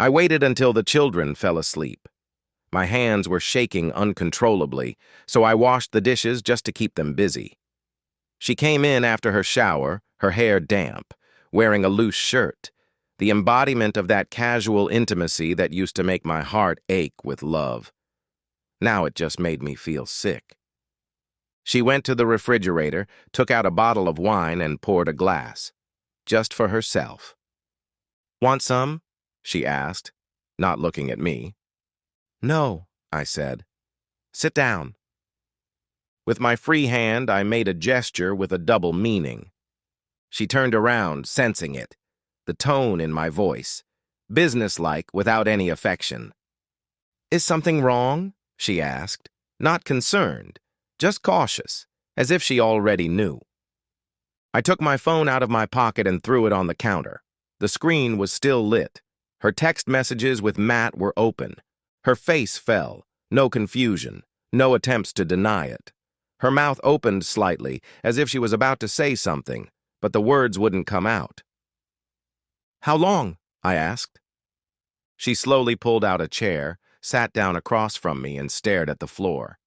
I waited until the children fell asleep. My hands were shaking uncontrollably, so I washed the dishes just to keep them busy. She came in after her shower, her hair damp, wearing a loose shirt, the embodiment of that casual intimacy that used to make my heart ache with love. Now it just made me feel sick. She went to the refrigerator, took out a bottle of wine, and poured a glass, just for herself. "Want some?" she asked, not looking at me. "No," I said. "Sit down." With my free hand, I made a gesture with a double meaning. She turned around, sensing it, the tone in my voice, businesslike without any affection. "Is something wrong?" she asked, not concerned, just cautious, as if she already knew. I took my phone out of my pocket and threw it on the counter. The screen was still lit. Her text messages with Matt were open. Her face fell, no confusion, no attempts to deny it. Her mouth opened slightly, as if she was about to say something, but the words wouldn't come out. "How long?" I asked. She slowly pulled out a chair, sat down across from me, and stared at the floor.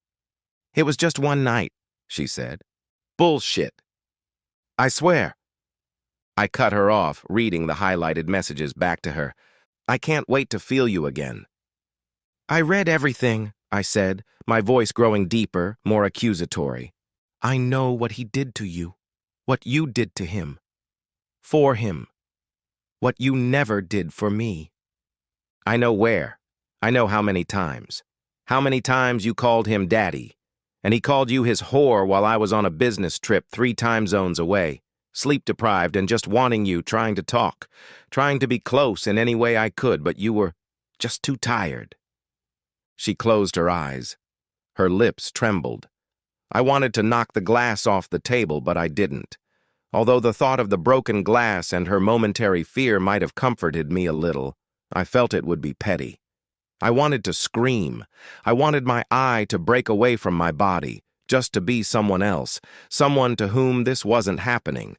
"It was just one night," she said. "Bullshit. I swear." I cut her off, reading the highlighted messages back to her. "I can't wait to feel you again." "I read everything," I said, my voice growing deeper, more accusatory. "I know what he did to you, what you did to him, for him, what you never did for me. I know where. I know how many times. How many times you called him daddy, and he called you his whore while I was on a business trip 3 time zones away, sleep-deprived and just wanting you, trying to talk, trying to be close in any way I could, but you were just too tired." She closed her eyes. Her lips trembled. I wanted to knock the glass off the table, but I didn't. Although the thought of the broken glass and her momentary fear might have comforted me a little, I felt it would be petty. I wanted to scream. I wanted my eye to break away from my body, just to be someone else, someone to whom this wasn't happening.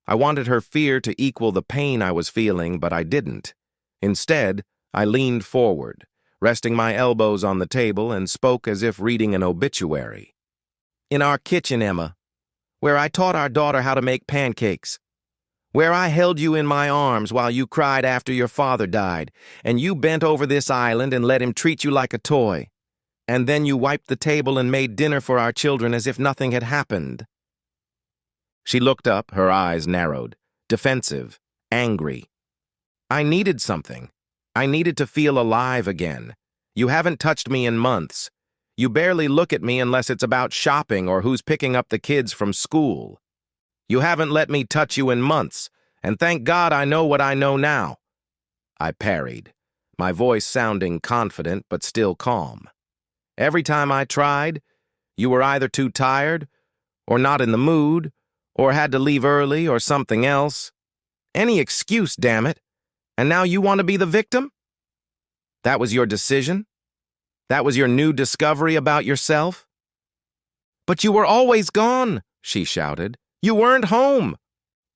I wanted her fear to equal the pain I was feeling, but I didn't. Instead, I leaned forward, resting my elbows on the table, and spoke as if reading an obituary. "In our kitchen, Emma, where I taught our daughter how to make pancakes, where I held you in my arms while you cried after your father died, and you bent over this island and let him treat you like a toy, and then you wiped the table and made dinner for our children as if nothing had happened." She looked up, her eyes narrowed, defensive, angry. "I needed something. I needed to feel alive again. You haven't touched me in months. You barely look at me unless it's about shopping or who's picking up the kids from school. You haven't let me touch you in months, and thank God I know what I know now." I parried, my voice sounding confident but still calm. "Every time I tried, you were either too tired, or not in the mood, or had to leave early, or something else. Any excuse, damn it. And now you want to be the victim? That was your decision? That was your new discovery about yourself?" "But you were always gone," she shouted. "You weren't home.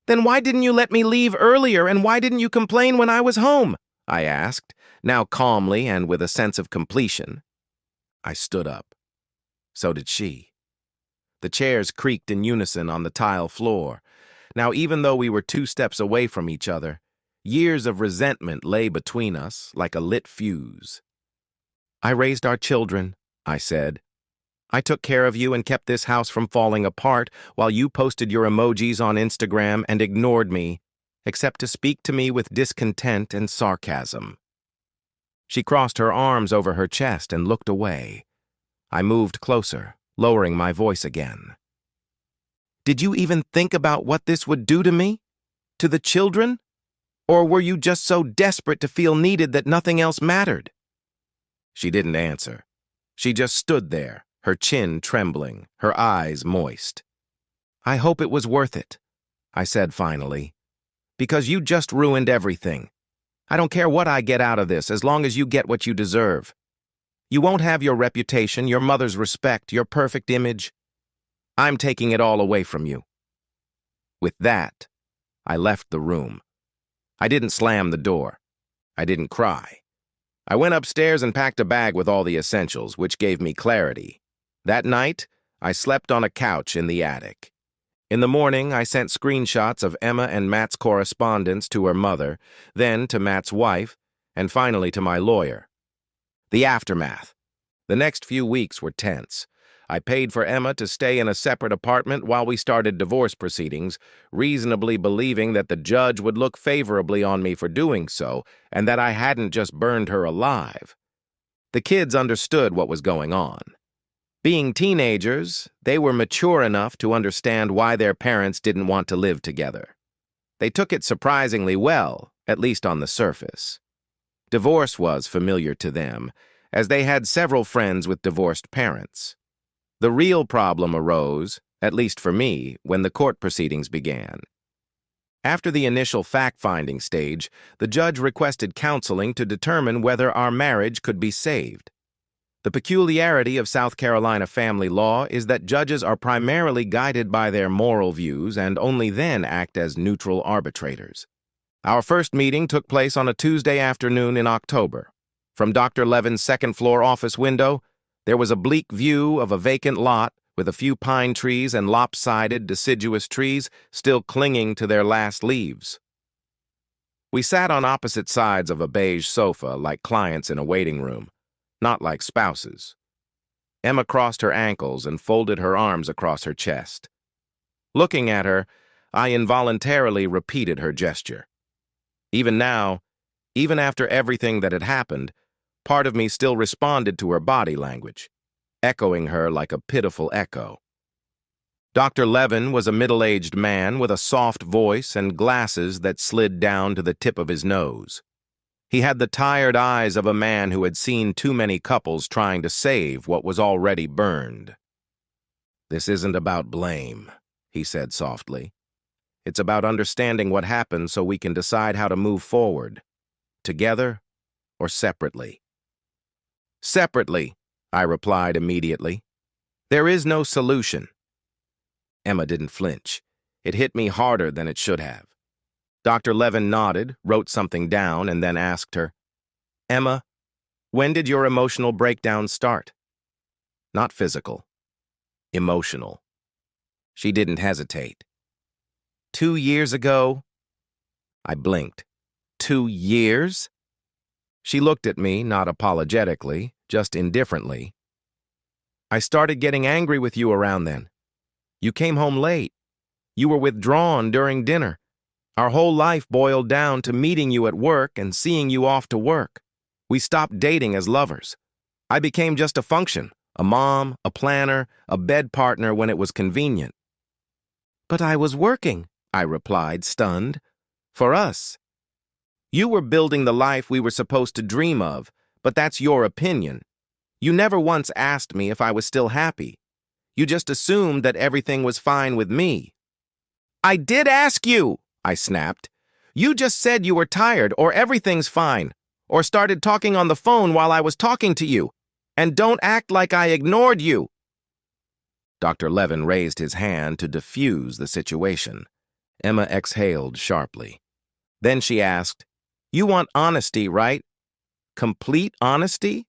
Then why didn't you let me leave earlier, and why didn't you complain when I was home?" I asked, now calmly and with a sense of completion. I stood up. So did she. The chairs creaked in unison on the tile floor. Now, even though we were 2 steps away from each other, years of resentment lay between us like a lit fuse. "I raised our children," I said. "I took care of you and kept this house from falling apart while you posted your emojis on Instagram and ignored me, except to speak to me with discontent and sarcasm." She crossed her arms over her chest and looked away. I moved closer, lowering my voice again. "Did you even think about what this would do to me? To the children? Or were you just so desperate to feel needed that nothing else mattered?" She didn't answer. She just stood there, her chin trembling, her eyes moist. "I hope it was worth it," I said finally, "because you just ruined everything. I don't care what I get out of this as long as you get what you deserve. You won't have your reputation, your mother's respect, your perfect image. I'm taking it all away from you." With that, I left the room. I didn't slam the door. I didn't cry. I went upstairs and packed a bag with all the essentials, which gave me clarity. That night, I slept on a couch in the attic. In the morning, I sent screenshots of Emma and Matt's correspondence to her mother, then to Matt's wife, and finally to my lawyer. The aftermath. The next few weeks were tense. I paid for Emma to stay in a separate apartment while we started divorce proceedings, reasonably believing that the judge would look favorably on me for doing so, and that I hadn't just burned her alive. The kids understood what was going on. Being teenagers, they were mature enough to understand why their parents didn't want to live together. They took it surprisingly well, at least on the surface. Divorce was familiar to them, as they had several friends with divorced parents. The real problem arose, at least for me, when the court proceedings began. After the initial fact-finding stage, the judge requested counseling to determine whether our marriage could be saved. The peculiarity of South Carolina family law is that judges are primarily guided by their moral views and only then act as neutral arbitrators. Our first meeting took place on a Tuesday afternoon in October. From Dr. Levin's second-floor office window, there was a bleak view of a vacant lot with a few pine trees and lopsided, deciduous trees still clinging to their last leaves. We sat on opposite sides of a beige sofa like clients in a waiting room, not like spouses. Emma crossed her ankles and folded her arms across her chest. Looking at her, I involuntarily repeated her gesture. Even now, even after everything that had happened, part of me still responded to her body language, echoing her like a pitiful echo. Dr. Levin was a middle-aged man with a soft voice and glasses that slid down to the tip of his nose. He had the tired eyes of a man who had seen too many couples trying to save what was already burned. "This isn't about blame," he said softly. "It's about understanding what happened so we can decide how to move forward, together or separately." "Separately," I replied immediately. "There is no solution." Emma didn't flinch. It hit me harder than it should have. Dr. Levin nodded, wrote something down, and then asked her, "Emma, when did your emotional breakdown start?" "Not physical. Emotional." She didn't hesitate. 2 years ago?" I blinked. 2 years? She looked at me, not apologetically, just indifferently. "I started getting angry with you around then. You came home late. You were withdrawn during dinner. Our whole life boiled down to meeting you at work and seeing you off to work. We stopped dating as lovers. I became just a function, a mom, a planner, a bed partner when it was convenient." "But I was working," I replied, stunned. "For us. You were building the life we were supposed to dream of, but that's your opinion. You never once asked me if I was still happy. You just assumed that everything was fine with me." "I did ask you," I snapped. "You just said you were tired or everything's fine, or started talking on the phone while I was talking to you. And don't act like I ignored you." Dr. Levin raised his hand to diffuse the situation. Emma exhaled sharply. Then she asked, "You want honesty, right? Complete honesty?"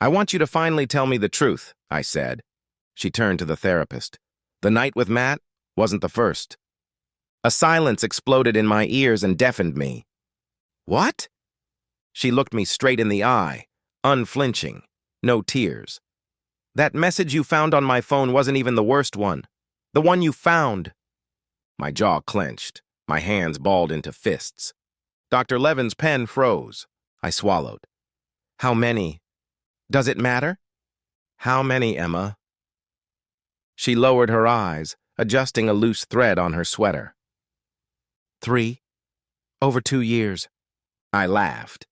"I want you to finally tell me the truth," I said. She turned to the therapist. "The night with Matt wasn't the first." A silence exploded in my ears and deafened me. "What?" She looked me straight in the eye, unflinching, no tears. "That message you found on my phone wasn't even the worst one. The one you found." My jaw clenched, my hands balled into fists. Dr. Levin's pen froze. I swallowed. "How many? Does it matter?" "How many, Emma?" She lowered her eyes, adjusting a loose thread on her sweater. 3. Over 2 years. I laughed.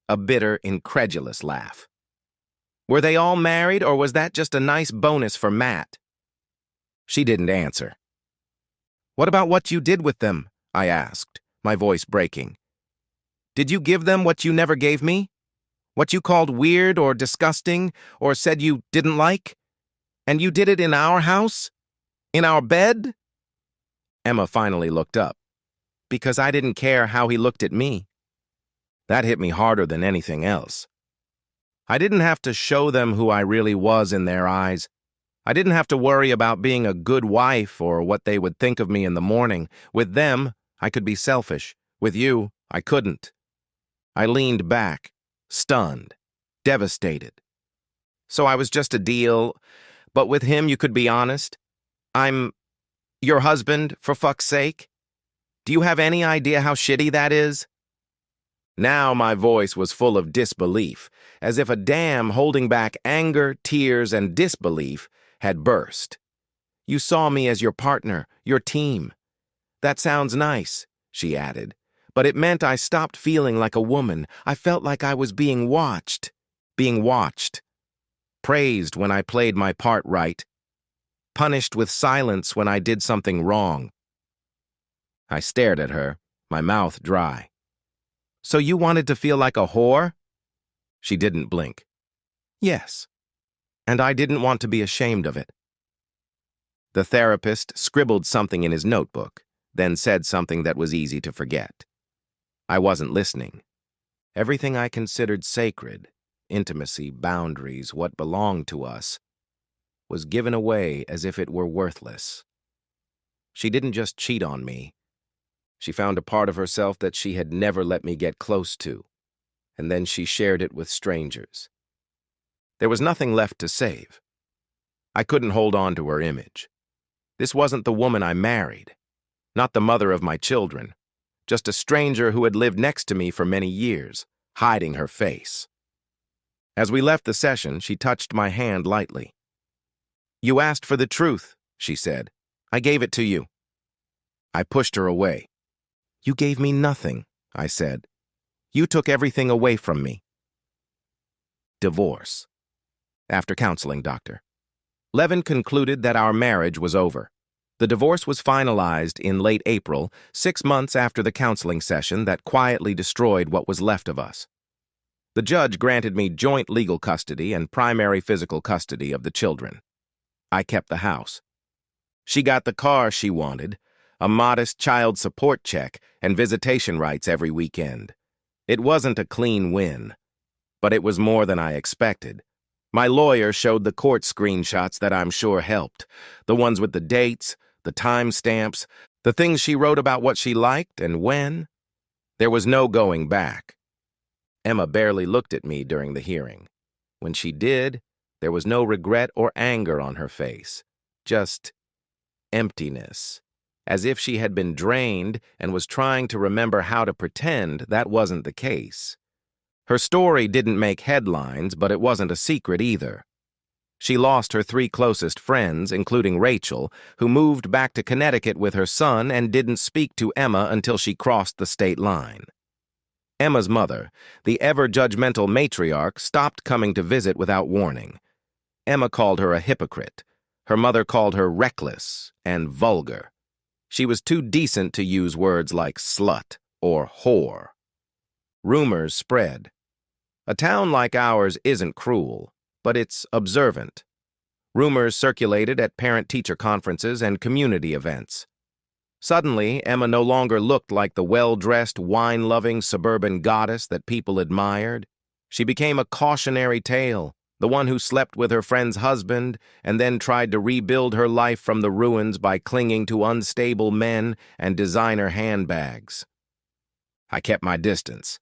A bitter, incredulous laugh. "Were they all married, or was that just a nice bonus for Matt?" She didn't answer. "What about what you did with them?" I asked, my voice breaking. "Did you give them what you never gave me? What you called weird or disgusting, or said you didn't like? And you did it in our house? In our bed?" Emma finally looked up. "Because I didn't care how he looked at me." That hit me harder than anything else. I didn't have to show them who I really was in their eyes. I didn't have to worry about being a good wife or what they would think of me in the morning. With them, I could be selfish. With you, I couldn't. I leaned back, stunned, devastated. So I was just a deal, but with him you could be honest? I'm your husband, for fuck's sake? Do you have any idea how shitty that is? Now my voice was full of disbelief, as if a dam holding back anger, tears, and disbelief had burst. You saw me as your partner, your team. That sounds nice, she added, but it meant I stopped feeling like a woman. I felt like I was being watched. Praised when I played my part right. Punished with silence when I did something wrong. I stared at her, my mouth dry. So you wanted to feel like a whore? She didn't blink. Yes. And I didn't want to be ashamed of it. The therapist scribbled something in his notebook, then said something that was easy to forget. I wasn't listening. Everything I considered sacred, intimacy, boundaries, what belonged to us, was given away as if it were worthless. She didn't just cheat on me. She found a part of herself that she had never let me get close to, and then she shared it with strangers. There was nothing left to save. I couldn't hold on to her image. This wasn't the woman I married, not the mother of my children, just a stranger who had lived next to me for many years, hiding her face. As we left the session, she touched my hand lightly. You asked for the truth, she said. I gave it to you. I pushed her away. You gave me nothing, I said. You took everything away from me. Divorce. After counseling, Dr. Levin concluded that our marriage was over. The divorce was finalized in late April, 6 months after the counseling session that quietly destroyed what was left of us. The judge granted me joint legal custody and primary physical custody of the children. I kept the house. She got the car she wanted, a modest child support check, and visitation rights every weekend. It wasn't a clean win, but it was more than I expected. My lawyer showed the court screenshots that I'm sure helped, the ones with the dates, the timestamps, the things she wrote about what she liked and when. There was no going back. Emma barely looked at me during the hearing. When she did, there was no regret or anger on her face, just emptiness, as if she had been drained and was trying to remember how to pretend that wasn't the case. Her story didn't make headlines, but it wasn't a secret either. She lost her 3 closest friends, including Rachel, who moved back to Connecticut with her son and didn't speak to Emma until she crossed the state line. Emma's mother, the ever-judgmental matriarch, stopped coming to visit without warning. Emma called her a hypocrite. Her mother called her reckless and vulgar. She was too decent to use words like slut or whore. Rumors spread. A town like ours isn't cruel, but it's observant. Rumors circulated at parent-teacher conferences and community events. Suddenly, Emma no longer looked like the well-dressed, wine-loving suburban goddess that people admired. She became a cautionary tale, the one who slept with her friend's husband and then tried to rebuild her life from the ruins by clinging to unstable men and designer handbags. I kept my distance.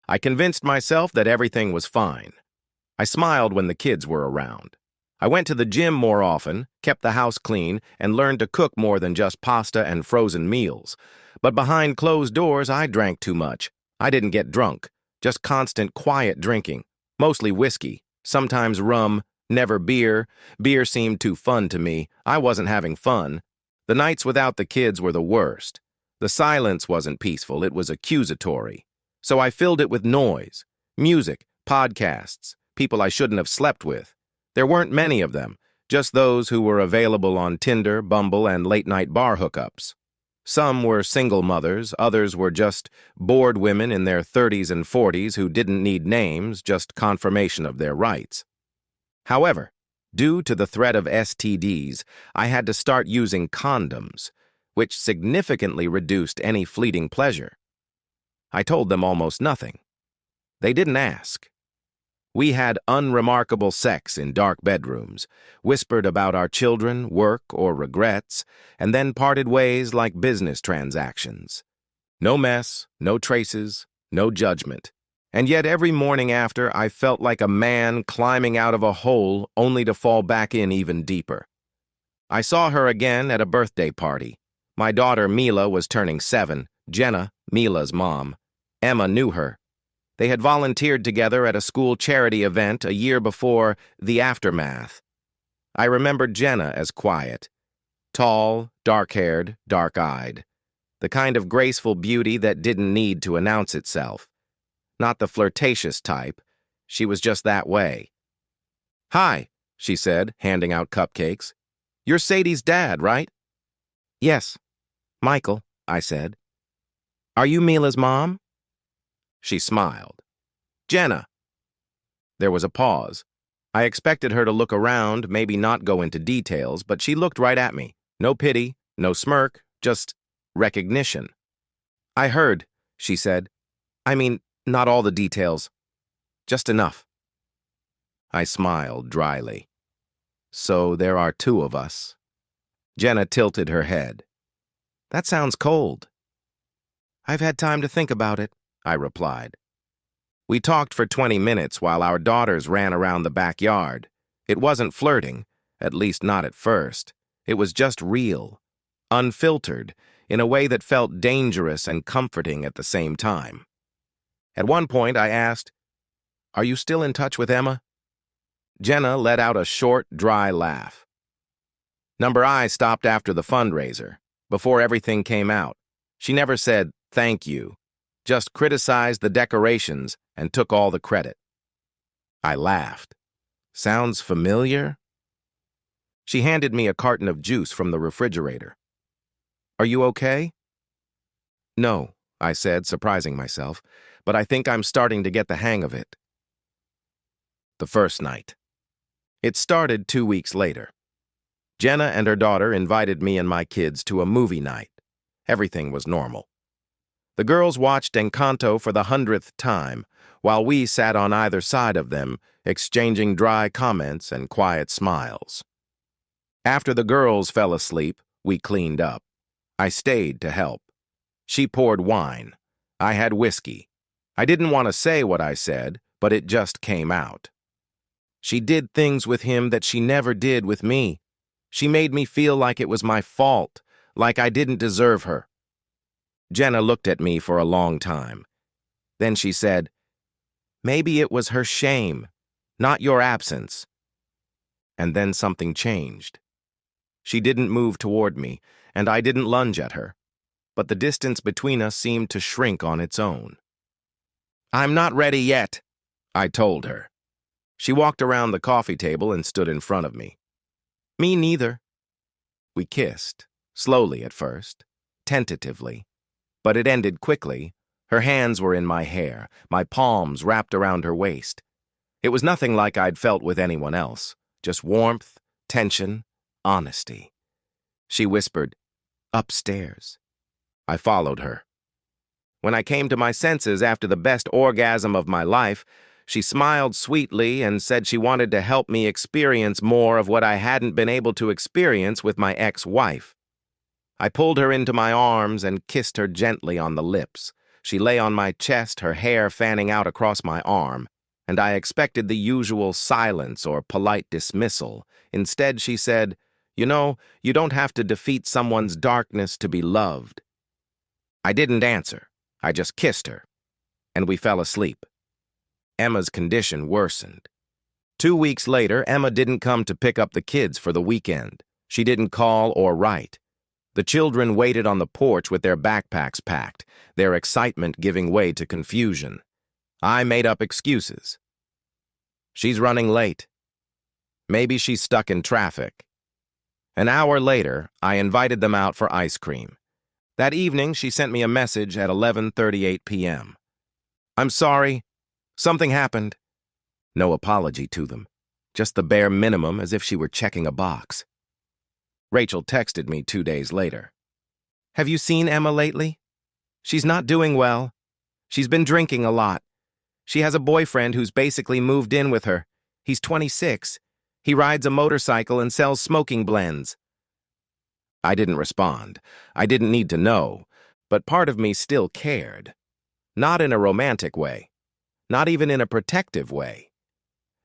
I convinced myself that everything was fine. I smiled when the kids were around. I went to the gym more often, kept the house clean, and learned to cook more than just pasta and frozen meals. But behind closed doors, I drank too much. I didn't get drunk, just constant quiet drinking, mostly whiskey, sometimes rum, never beer. Beer seemed too fun to me. I wasn't having fun. The nights without the kids were the worst. The silence wasn't peaceful, it was accusatory. So I filled it with noise, music, podcasts, people I shouldn't have slept with. There weren't many of them, just those who were available on Tinder, Bumble, and late-night bar hookups. Some were single mothers, others were just bored women in their 30s and 40s who didn't need names, just confirmation of their rights. However, due to the threat of STDs, I had to start using condoms, which significantly reduced any fleeting pleasure. I told them almost nothing. They didn't ask. We had unremarkable sex in dark bedrooms, whispered about our children, work, or regrets, and then parted ways like business transactions. No mess, no traces, no judgment. And yet every morning after, I felt like a man climbing out of a hole only to fall back in even deeper. I saw her again at a birthday party. My daughter Mila was turning 7, Jenna, Mila's mom. Emma knew her. They had volunteered together at a school charity event a year before The Aftermath. I remembered Jenna as quiet. Tall, dark-haired, dark-eyed. The kind of graceful beauty that didn't need to announce itself. Not the flirtatious type. She was just that way. "Hi," she said, handing out cupcakes. "You're Sadie's dad, right?" "Yes, Michael," I said. "Are you Mila's mom?" She smiled. "Jenna." There was a pause. I expected her to look around, maybe not go into details, but she looked right at me. No pity, no smirk, just recognition. "I heard," she said. "I mean, not all the details. Just enough." I smiled dryly. "So there are 2 of us." Jenna tilted her head. "That sounds cold." "I've had time to think about it," I replied. We talked for 20 minutes while our daughters ran around the backyard. It wasn't flirting, at least not at first. It was just real, unfiltered, in a way that felt dangerous and comforting at the same time. At one point, I asked, "Are you still in touch with Emma?" Jenna let out a short, dry laugh. Number I stopped after the fundraiser, before everything came out. She never said, "Thank you," just criticized the decorations and took all the credit. I laughed. "Sounds familiar?" She handed me a carton of juice from the refrigerator. "Are you okay?" "No," I said, surprising myself, "but I think I'm starting to get the hang of it." The first night. It started 2 weeks later. Jenna and her daughter invited me and my kids to a movie night. Everything was normal. The girls watched Encanto for the 100th time, while we sat on either side of them, exchanging dry comments and quiet smiles. After the girls fell asleep, we cleaned up. I stayed to help. She poured wine. I had whiskey. I didn't want to say what I said, but it just came out. She did things with him that she never did with me. She made me feel like it was my fault, like I didn't deserve her. Jenna looked at me for a long time. Then she said, "Maybe it was her shame, not your absence." And then something changed. She didn't move toward me, and I didn't lunge at her, but the distance between us seemed to shrink on its own. "I'm not ready yet," I told her. She walked around the coffee table and stood in front of me. "Me neither." We kissed, slowly at first, tentatively, but it ended quickly. Her hands were in my hair, my palms wrapped around her waist. It was nothing like I'd felt with anyone else, just warmth, tension, honesty. She whispered, "Upstairs." I followed her. When I came to my senses after the best orgasm of my life, she smiled sweetly and said she wanted to help me experience more of what I hadn't been able to experience with my ex-wife. I pulled her into my arms and kissed her gently on the lips. She lay on my chest, her hair fanning out across my arm, and I expected the usual silence or polite dismissal. Instead, she said, "You know, you don't have to defeat someone's darkness to be loved." I didn't answer. I just kissed her, and we fell asleep. Emma's condition worsened. 2 weeks later, Emma didn't come to pick up the kids for the weekend. She didn't call or write. The children waited on the porch with their backpacks packed, their excitement giving way to confusion. I made up excuses. "She's running late. Maybe she's stuck in traffic." An hour later, I invited them out for ice cream. That evening, she sent me a message at 11:38 p.m. "I'm sorry. Something happened." No apology to them. Just the bare minimum, as if she were checking a box. Rachel texted me 2 days later. "Have you seen Emma lately? She's not doing well. She's been drinking a lot. She has a boyfriend who's basically moved in with her. He's 26. He rides a motorcycle and sells smoking blends. I didn't respond. I didn't need to know, but part of me still cared. Not in a romantic way. Not even in a protective way.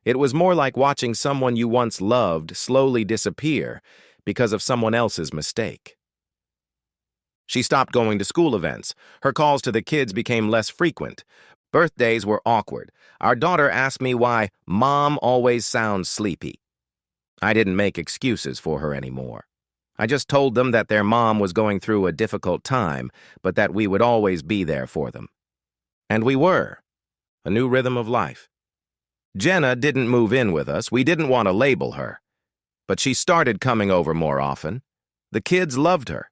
It was more like watching someone you once loved slowly disappear because of someone else's mistake. She stopped going to school events. Her calls to the kids became less frequent. Birthdays were awkward. Our daughter asked me why Mom always sounds sleepy. I didn't make excuses for her anymore. I just told them that their mom was going through a difficult time, but that we would always be there for them. And we were. A new rhythm of life. Jenna didn't move in with us. We didn't want to label her. But she started coming over more often. The kids loved her.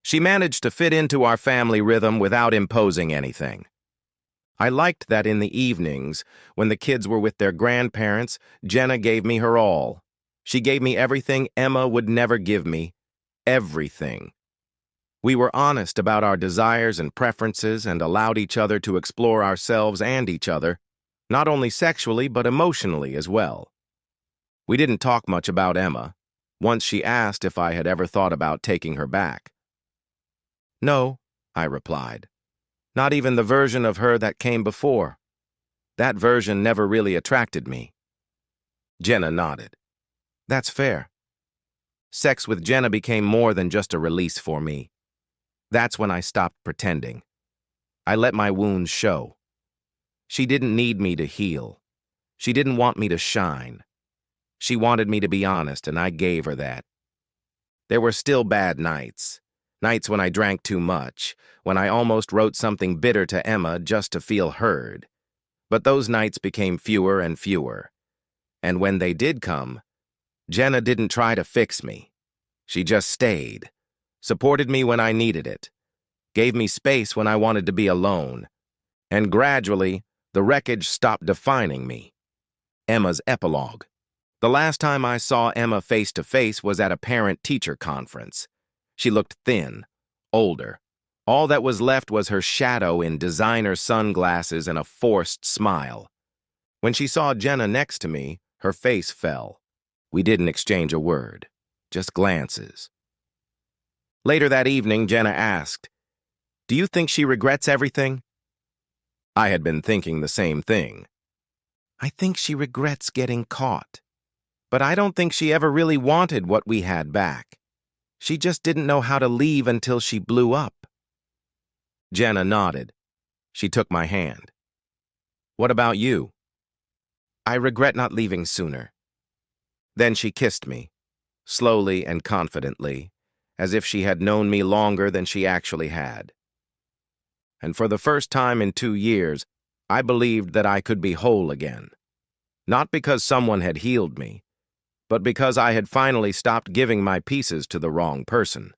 She managed to fit into our family rhythm without imposing anything. I liked that in the evenings, when the kids were with their grandparents, Jenna gave me her all. She gave me everything Emma would never give me. Everything. We were honest about our desires and preferences and allowed each other to explore ourselves and each other, not only sexually but emotionally as well. We didn't talk much about Emma. Once she asked if I had ever thought about taking her back. No, I replied. Not even the version of her that came before. That version never really attracted me. Jenna nodded. That's fair. Sex with Jenna became more than just a release for me. That's when I stopped pretending. I let my wounds show. She didn't need me to heal. She didn't want me to shine. She wanted me to be honest, and I gave her that. There were still bad nights. Nights when I drank too much, when I almost wrote something bitter to Emma just to feel heard. But those nights became fewer and fewer. And when they did come, Jenna didn't try to fix me. She just stayed, supported me when I needed it, gave me space when I wanted to be alone. And gradually, the wreckage stopped defining me. Emma's epilogue. The last time I saw Emma face to face was at a parent-teacher conference. She looked thin, older. All that was left was her shadow in designer sunglasses and a forced smile. When she saw Jenna next to me, her face fell. We didn't exchange a word, just glances. Later that evening, Jenna asked, "Do you think she regrets everything?" I had been thinking the same thing. I think she regrets getting caught. But I don't think she ever really wanted what we had back. She just didn't know how to leave until she blew up. Jenna nodded. She took my hand. What about you? I regret not leaving sooner. Then she kissed me, slowly and confidently, as if she had known me longer than she actually had. And for the first time in 2 years, I believed that I could be whole again. Not because someone had healed me, but because I had finally stopped giving my pieces to the wrong person.